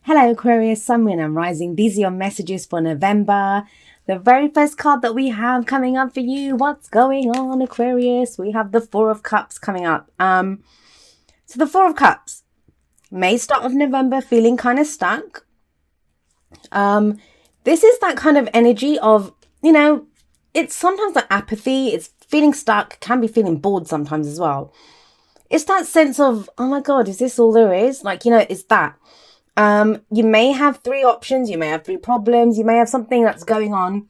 Hello, Aquarius, Sun, Moon, and Rising. These are your messages for November. The very first card that we have coming up for you. What's going on, Aquarius? We have the Four of Cups coming up. So the Four of Cups may start of November feeling kind of stuck. This is that kind of energy of, it's sometimes like apathy. It's feeling stuck. Can be feeling bored sometimes as well. It's that sense of, oh my God, is this all there is? It's that. You may have three options, you may have three problems, you may have something that's going on,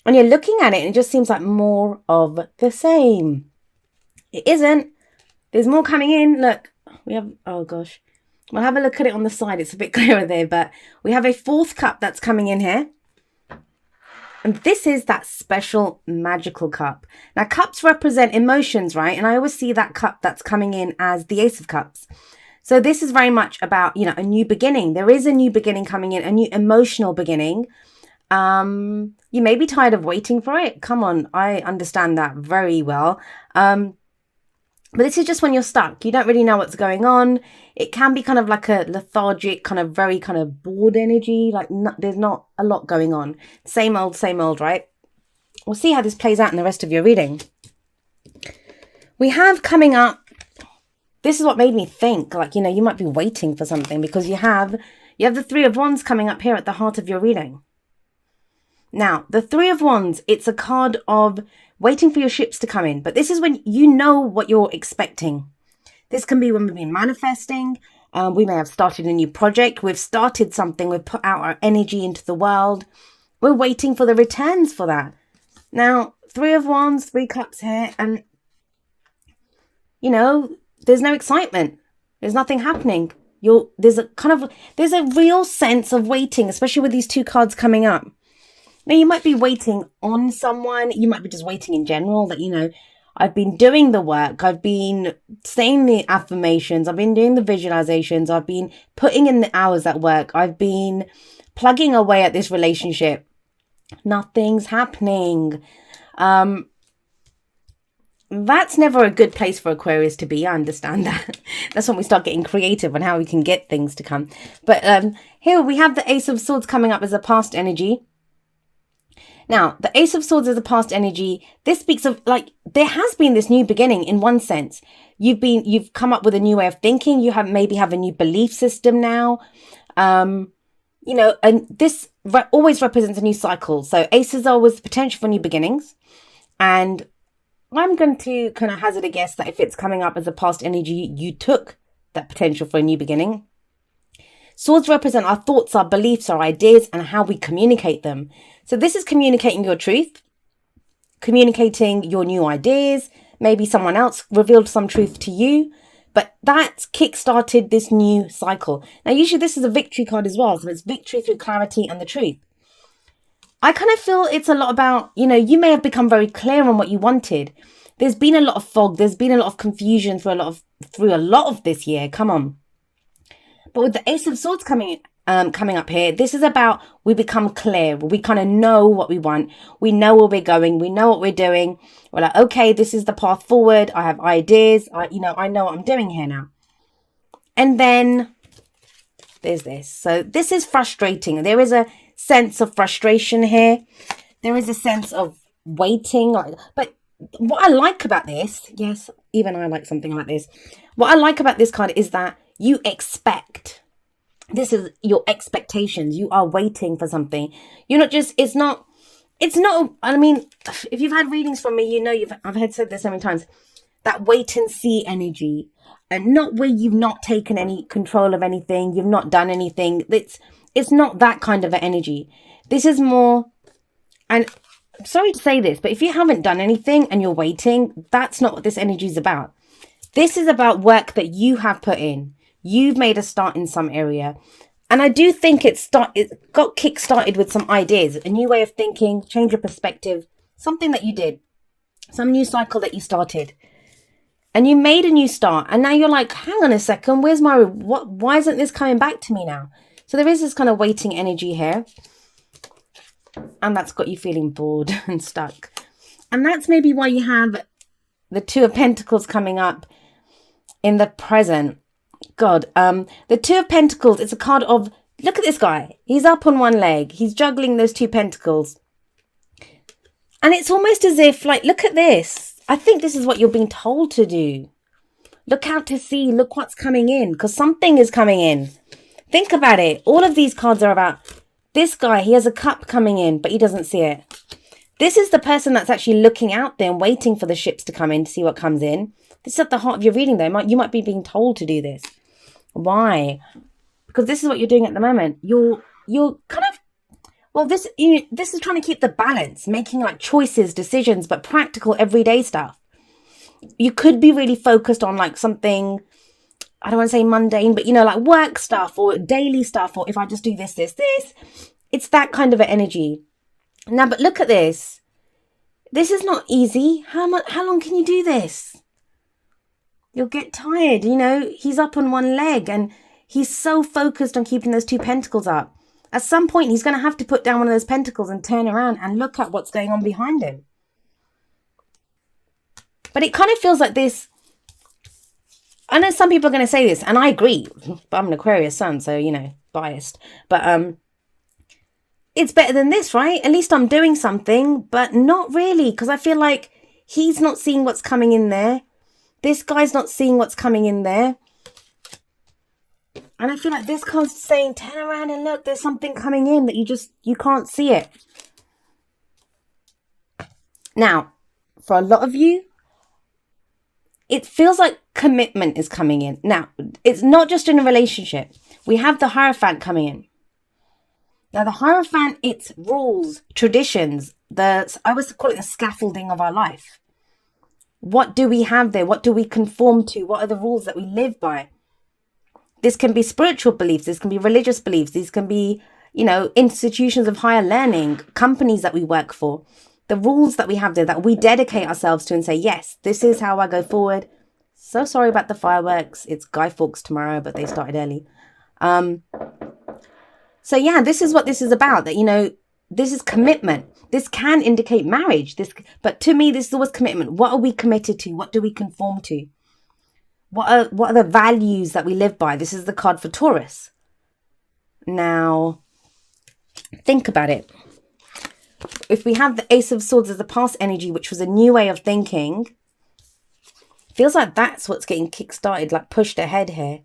and you're looking at it and it just seems like more of the same. It isn't. There's more coming in. Look, we have, oh gosh, we'll have a look at it on the side. It's a bit clearer there, but we have a fourth cup that's coming in here. And this is that special magical cup. Now, cups represent emotions, right? And I always see that cup that's coming in as the Ace of Cups. So this is very much about, a new beginning. There is a new beginning coming in, a new emotional beginning. You may be tired of waiting for it. Come on, I understand that very well. But this is just when you're stuck. You don't really know what's going on. It can be kind of like a lethargic, kind of very kind of bored energy. Like there's not a lot going on. Same old, right? We'll see how this plays out in the rest of your reading. We have coming up, this is what made me think, you might be waiting for something because you have the Three of Wands coming up here at the heart of your reading. Now, the Three of Wands, it's a card of waiting for your ships to come in. But this is when you know what you're expecting. This can be when we've been manifesting. We may have started a new project. We've started something. We've put out our energy into the world. We're waiting for the returns for that. Now, Three of Wands, Three Cups here. And, there's no excitement. There's nothing happening. There's a real sense of waiting, especially with these two cards coming up. Now, you might be waiting on someone. You might be just waiting in general that, I've been doing the work. I've been saying the affirmations. I've been doing the visualizations. I've been putting in the hours at work. I've been plugging away at this relationship. Nothing's happening. That's never a good place for Aquarius to be. I understand that. That's when we start getting creative on how we can get things to come. But here we have the Ace of Swords coming up as a past energy. Now, the Ace of Swords is a past energy. This speaks of there has been this new beginning in one sense. You've come up with a new way of thinking. You maybe have a new belief system now. And this always represents a new cycle. So aces are always potential for new beginnings. And I'm going to kind of hazard a guess that if it's coming up as a past energy, you took that potential for a new beginning. Swords represent our thoughts, our beliefs, our ideas, and how we communicate them. So this is communicating your truth, communicating your new ideas. Maybe someone else revealed some truth to you, but that kick-started this new cycle. Now, usually this is a victory card as well. So it's victory through clarity and the truth. I kind of feel it's a lot about, you may have become very clear on what you wanted. There's been a lot of fog. There's been a lot of confusion through a lot of this year. Come on. But with the Ace of Swords coming up here, this is about we become clear. We kind of know what we want. We know where we're going. We know what we're doing. We're like, okay, this is the path forward. I have ideas. I know what I'm doing here now. And then there's this. So this is frustrating. There is a sense of frustration here. There is a sense of waiting. But what I like about this, yes, even I like something like this. What I like about this card is that you expect. This is your expectations. You are waiting for something. You're not just, it's not, I mean, if you've had readings from me, I've said this so many times, that wait and see energy, and not where you've not taken any control of anything. You've not done anything. It's not that kind of an energy. This is more, and I'm sorry to say this, but if you haven't done anything and you're waiting, that's not what this energy is about. This is about work that you have put in. You've made a start in some area. And I do think it got kick-started with some ideas, a new way of thinking, change of perspective, something that you did, some new cycle that you started. And you made a new start. And now you're like, hang on a second, why isn't this coming back to me now? So there is this kind of waiting energy here. And that's got you feeling bored and stuck. And that's maybe why you have the Two of Pentacles coming up in the present. God, the Two of Pentacles, it's a card of Look at this guy. He's up on one leg. He's juggling those two pentacles. And it's almost as if, like, look at this. I think this is what you're being told to do. Look out to sea. Look what's coming in, because something is coming in. Think about it. All of these cards are about this guy. He has a cup coming in, but he doesn't see it. This is the person that's actually looking out there and waiting for the ships to come in to see what comes in. This is at the heart of your reading, though. You might be being told to do this. Why? Because this is what you're doing at the moment. You're kind of, well, this is trying to keep the balance, making like choices, decisions, but practical everyday stuff. You could be really focused on like something, I don't want to say mundane, but like work stuff or daily stuff, or if I just do this. It's that kind of an energy. Now, but look at this. This is not easy. How long can you do this? You'll get tired, He's up on one leg and he's so focused on keeping those two pentacles up. At some point, he's going to have to put down one of those pentacles and turn around and look at what's going on behind him. But it kind of feels like this. I know some people are going to say this, and I agree, but I'm an Aquarius sun, so, biased. But it's better than this, right? At least I'm doing something, but not really, because I feel like he's not seeing what's coming in there. This guy's not seeing what's coming in there. And I feel like this card's saying, turn around and look, there's something coming in that you can't see it. Now, for a lot of you, it feels like commitment is coming in. Now, it's not just in a relationship. We have the Hierophant coming in. Now, the Hierophant, it's rules, traditions. I always call it the scaffolding of our life. What do we have there? What do we conform to? What are the rules that we live by? This can be spiritual beliefs. This can be religious beliefs. These can be, institutions of higher learning, companies that we work for. The rules that we have there that we dedicate ourselves to and say, yes, this is how I go forward. So sorry about the fireworks. It's Guy Fawkes tomorrow, but they started early. So yeah, this is what this is about. That, this is commitment. This can indicate marriage. But to me, this is always commitment. What are we committed to? What do we conform to? What are the values that we live by? This is the card for Taurus. Now, think about it. If we have the Ace of Swords as the past energy, which was a new way of thinking, feels like that's what's getting kick-started, like pushed ahead here.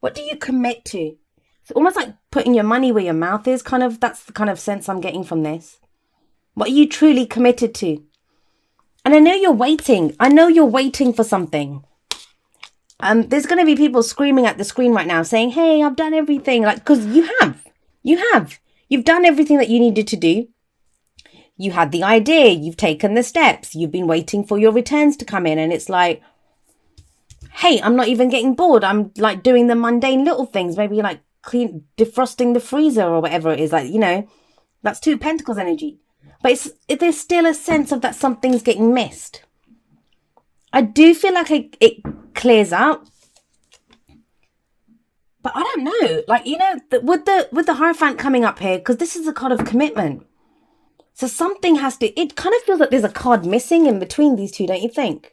What do you commit to? It's almost like putting your money where your mouth is, that's the kind of sense I'm getting from this. What are you truly committed to? And I know you're waiting. I know you're waiting for something. There's going to be people screaming at the screen right now saying, hey, I've done everything. Because you have. You've done everything that you needed to do. You had the idea. You've taken the steps. You've been waiting for your returns to come in. And it's like, hey, I'm not even getting bored. I'm like doing the mundane little things. Maybe like defrosting the freezer or whatever it is. That's Two Pentacles energy. But there's still a sense of that something's getting missed. I do feel like it clears up. But I don't know. With the Hierophant coming up here, because this is a card of commitment. So something has to, it kind of feels like there's a card missing in between these two, don't you think?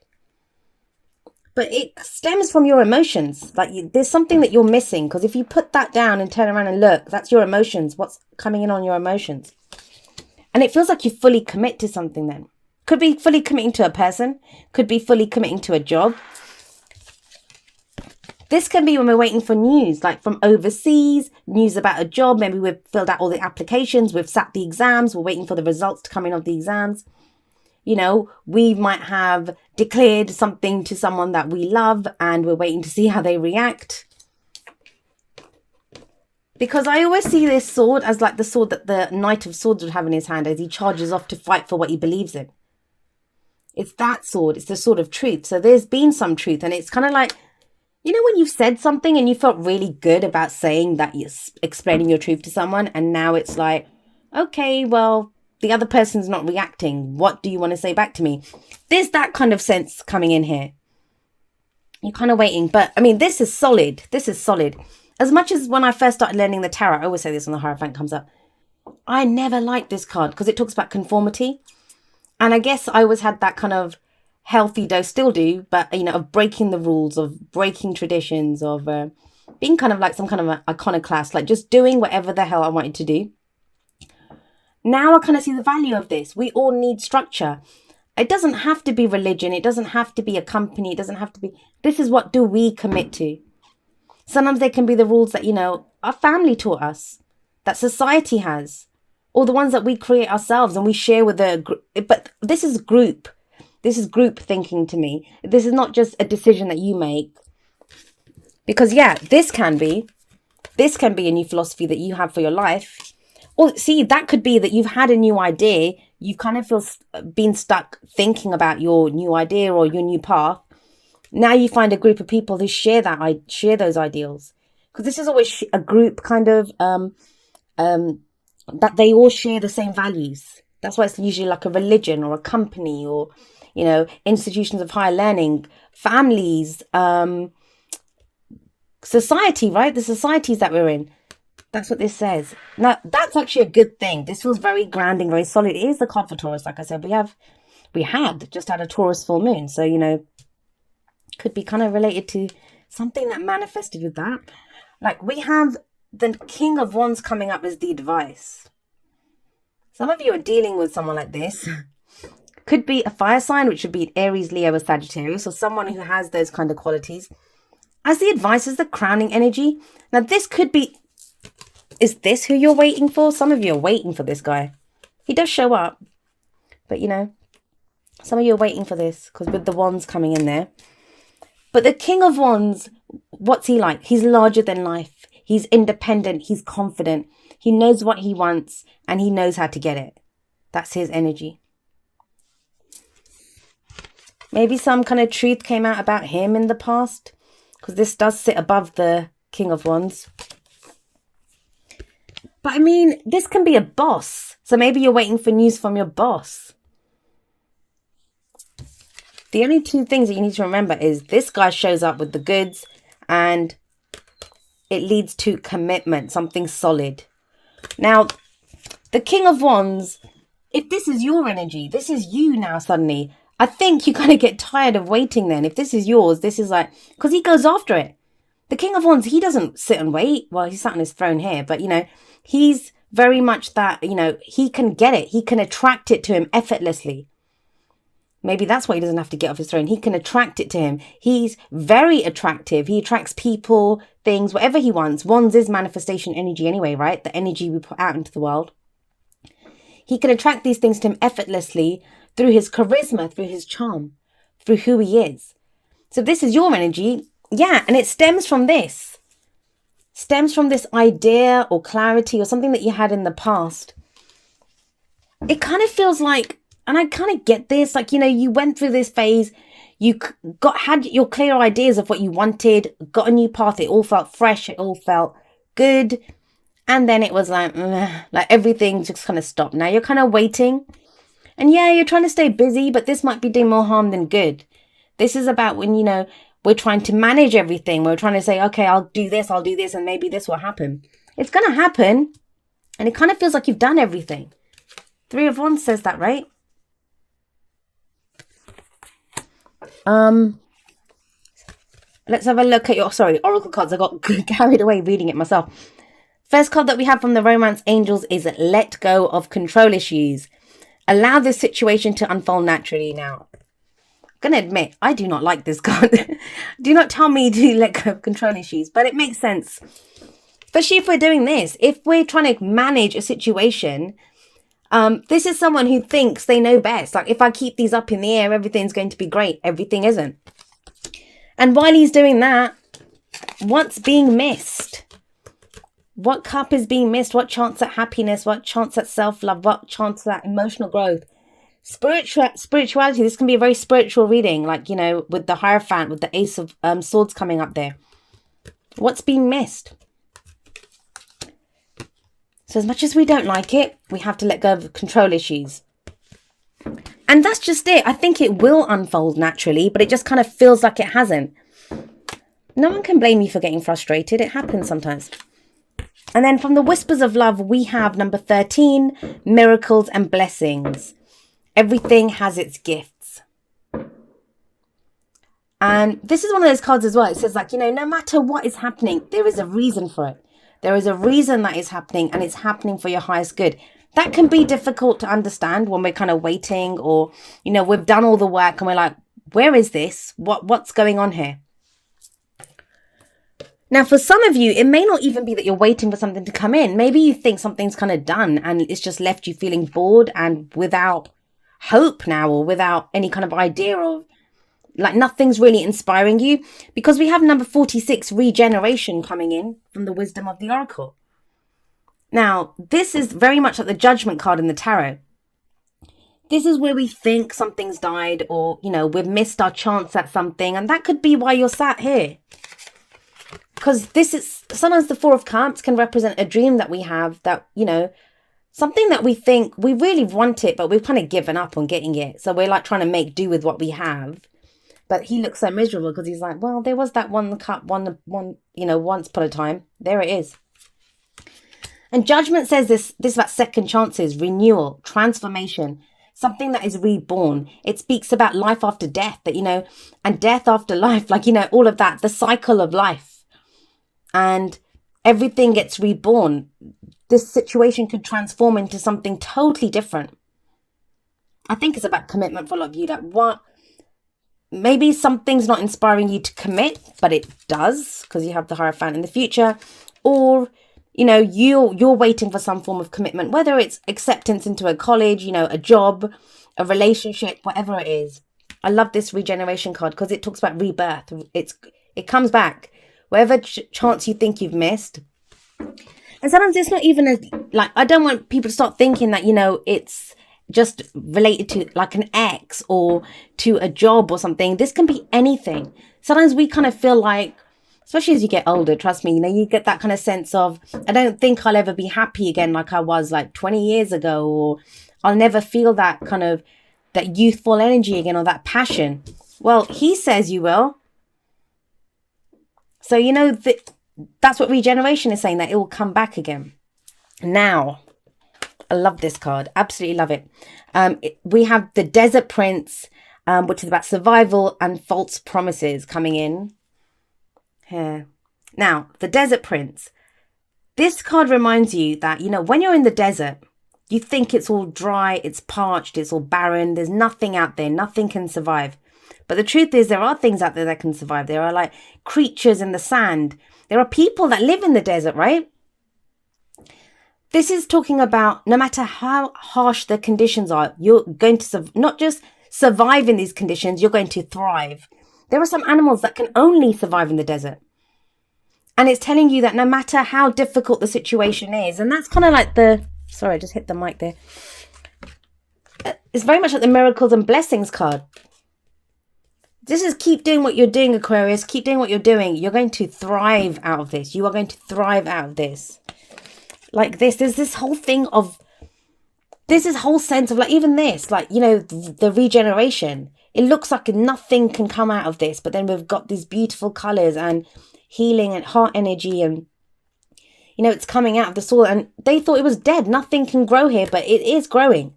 But it stems from your emotions. There's something that you're missing. Because if you put that down and turn around and look, that's your emotions. What's coming in on your emotions? And it feels like you fully commit to something then. Could be fully committing to a person. Could be fully committing to a job. This can be when we're waiting for news, like from overseas, news about a job. Maybe we've filled out all the applications. We've sat the exams. We're waiting for the results to come in of the exams. We might have declared something to someone that we love and we're waiting to see how they react. Because I always see this sword as like the sword that the Knight of Swords would have in his hand as he charges off to fight for what he believes in. It's that sword. It's the sword of truth. So there's been some truth. And it's kind of like, when you've said something and you felt really good about saying that you're explaining your truth to someone. And now it's like, okay, well, the other person's not reacting. What do you want to say back to me? There's that kind of sense coming in here. You're kind of waiting. But I mean, this is solid. This is solid. As much as when I first started learning the tarot, I always say this when the Hierophant comes up. I never liked this card because it talks about conformity. And I guess I always had that kind of healthy dose, still do, but, of breaking the rules, of breaking traditions, of being kind of like some kind of an iconoclast, like just doing whatever the hell I wanted to do. Now I kind of see the value of this. We all need structure. It doesn't have to be religion. It doesn't have to be a company. It doesn't have to be. This is what do we commit to. Sometimes they can be the rules that, our family taught us, that society has, or the ones that we create ourselves and we share with the group. But this is group. This is group thinking to me. This is not just a decision that you make. Because, yeah, this can be a new philosophy that you have for your life. Or, see, that could be that you've had a new idea. You kind of feel been stuck thinking about your new idea or your new path. Now you find a group of people who share those ideals. Because this is always a group kind of, that they all share the same values. That's why it's usually like a religion or a company or, institutions of higher learning, families, society, right? The societies that we're in. That's what this says. Now, that's actually a good thing. This feels very grounding, very solid. It is the card for Taurus, like I said. We had just had a Taurus full moon. So, could be kind of related to something that manifested with that. Like, we have the King of Wands coming up as the advice. Some of you are dealing with someone like this. Could be a fire sign, which would be Aries, Leo, or Sagittarius, or someone who has those kind of qualities. As the advice is the crowning energy. Now, this could be... Is this who you're waiting for? Some of you are waiting for this guy. He does show up. But, some of you are waiting for this. Because with the wands coming in there. But the King of Wands, what's he like? He's larger than life. He's independent. He's confident. He knows what he wants. And he knows how to get it. That's his energy. Maybe some kind of truth came out about him in the past. Because this does sit above the King of Wands. But I mean, this can be a boss. So maybe you're waiting for news from your boss. The only two things that you need to remember is this guy shows up with the goods and it leads to commitment, something solid. Now, the King of Wands, if this is your energy, this is you now suddenly. I think you kind of get tired of waiting then. If this is yours, this is like, because he goes after it. The King of Wands, he doesn't sit and wait. Well, he's sat on his throne here, but he's very much that, he can get it. He can attract it to him effortlessly. Maybe that's why he doesn't have to get off his throne. He can attract it to him. He's very attractive. He attracts people, things, whatever he wants. Wands is manifestation energy anyway, right? The energy we put out into the world. He can attract these things to him effortlessly through his charisma, through his charm, through who he is. So this is your energy. Yeah, and it stems from this. Stems from this idea or clarity or something that you had in the past. It kind of feels like, and I kind of get this, like, you went through this phase, you had your clear ideas of what you wanted, got a new path, it all felt fresh, it all felt good. And then it was like everything just kind of stopped. Now you're kind of waiting. And yeah, you're trying to stay busy, but this might be doing more harm than good. This is about when, we're trying to manage everything. We're trying to say, okay, I'll do this, and maybe this will happen. It's going to happen. And it kind of feels like you've done everything. 3 of Wands says that, right? Let's have a look at your, oracle cards. I got carried away reading it myself. First card that we have from the Romance Angels is let go of control issues. Allow this situation to unfold naturally. Now, I'm going to admit, I do not like this card. Do not tell me to let go of control issues, but it makes sense. Especially if we're doing this. If we're trying to manage a situation, this is someone who thinks they know best. Like, if I keep these up in the air, everything's going to be great. Everything isn't. And while he's doing that, what's being missed? What cup is being missed? What chance at happiness? What chance at self-love? What chance at emotional growth? Spirituality. This can be a very spiritual reading, like, with the Hierophant, with the Ace of Swords coming up there. What's being missed? So as much as we don't like it, we have to let go of control issues. And that's just it. I think it will unfold naturally, but it just kind of feels like it hasn't. No one can blame you for getting frustrated. It happens sometimes. And then from the Whispers of Love, we have number 13, miracles and blessings. Everything has its gifts. And this is one of those cards as well. It says like, no matter what is happening, there is a reason for it. There is a reason that is happening, and it's happening for your highest good. That can be difficult to understand when we're kind of waiting, or, we've done all the work and we're like, where is this? What's going on here? Now, for some of you, it may not even be that you're waiting for something to come in. Maybe you think something's kind of done and it's just left you feeling bored and without hope now, or without any kind of idea of, like, nothing's really inspiring you, because we have number 46, regeneration, coming in from the wisdom of the oracle. Now, this is very much like the judgment card in the tarot. This is where we think something's died, or, we've missed our chance at something. And that could be why you're sat here. Because this is, sometimes the Four of Cups can represent a dream that we have, that, something that we think we really want it, but we've kind of given up on getting it. So we're like trying to make do with what we have. But he looks so miserable because he's like, well, there was that one cup, once upon a time. There it is. And judgment says this about second chances, renewal, transformation, something that is reborn. It speaks about life after death, that, and death after life, like, all of that, the cycle of life. And everything gets reborn. This situation could transform into something totally different. I think it's about commitment for a lot of you. That maybe something's not inspiring you to commit, but it does, because you have the Hierophant in the future. Or, you're waiting for some form of commitment, whether it's acceptance into a college, a job, a relationship, whatever it is. I love this regeneration card because it talks about rebirth. It comes back. Whatever chance you think you've missed. And sometimes it's not even I don't want people to start thinking that, it's just related to like an ex or to a job or something. This can be anything. Sometimes we kind of feel like, especially as you get older, trust me, you get that kind of sense of, I don't think I'll ever be happy again like I was like 20 years ago, or I'll never feel that kind of, that youthful energy again, or that passion. Well, he says you will. So, that's what regeneration is saying, that it will come back again. Now, I love this card. Absolutely love it. We have the Desert Prince, which is about survival and false promises, coming in here. Now, the Desert Prince. This card reminds you that, when you're in the desert, you think it's all dry, it's parched, it's all barren. There's nothing out there. Nothing can survive. But the truth is, there are things out there that can survive. There are like creatures in the sand. There are people that live in the desert, right? This is talking about no matter how harsh the conditions are, you're going to not just survive in these conditions, you're going to thrive. There are some animals that can only survive in the desert. And it's telling you that no matter how difficult the situation is, and that's kind of like sorry, I just hit the mic there. It's very much like the miracles and blessings card. This is keep doing what you're doing, Aquarius. Keep doing what you're doing. You're going to thrive out of this. You are going to thrive out of this. Like this, there's this whole thing of, there's this whole sense of like, even this, like, the regeneration. It looks like nothing can come out of this, but then we've got these beautiful colors and healing and heart energy, and, it's coming out of the soil. And they thought it was dead. Nothing can grow here, but it is growing.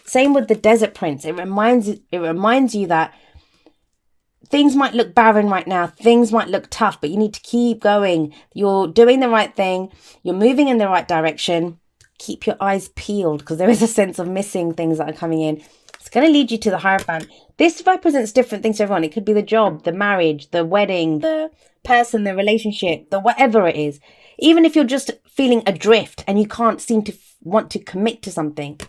Same with the Desert Prince. It reminds you that things might look barren right now. Things might look tough, but you need to keep going. You're doing the right thing. You're moving in the right direction. Keep your eyes peeled, because there is a sense of missing things that are coming in. It's going to lead you to the Hierophant. This represents different things to everyone. It could be the job, the marriage, the wedding, the person, the relationship, the whatever it is. Even if you're just feeling adrift and you can't seem to want to commit to something.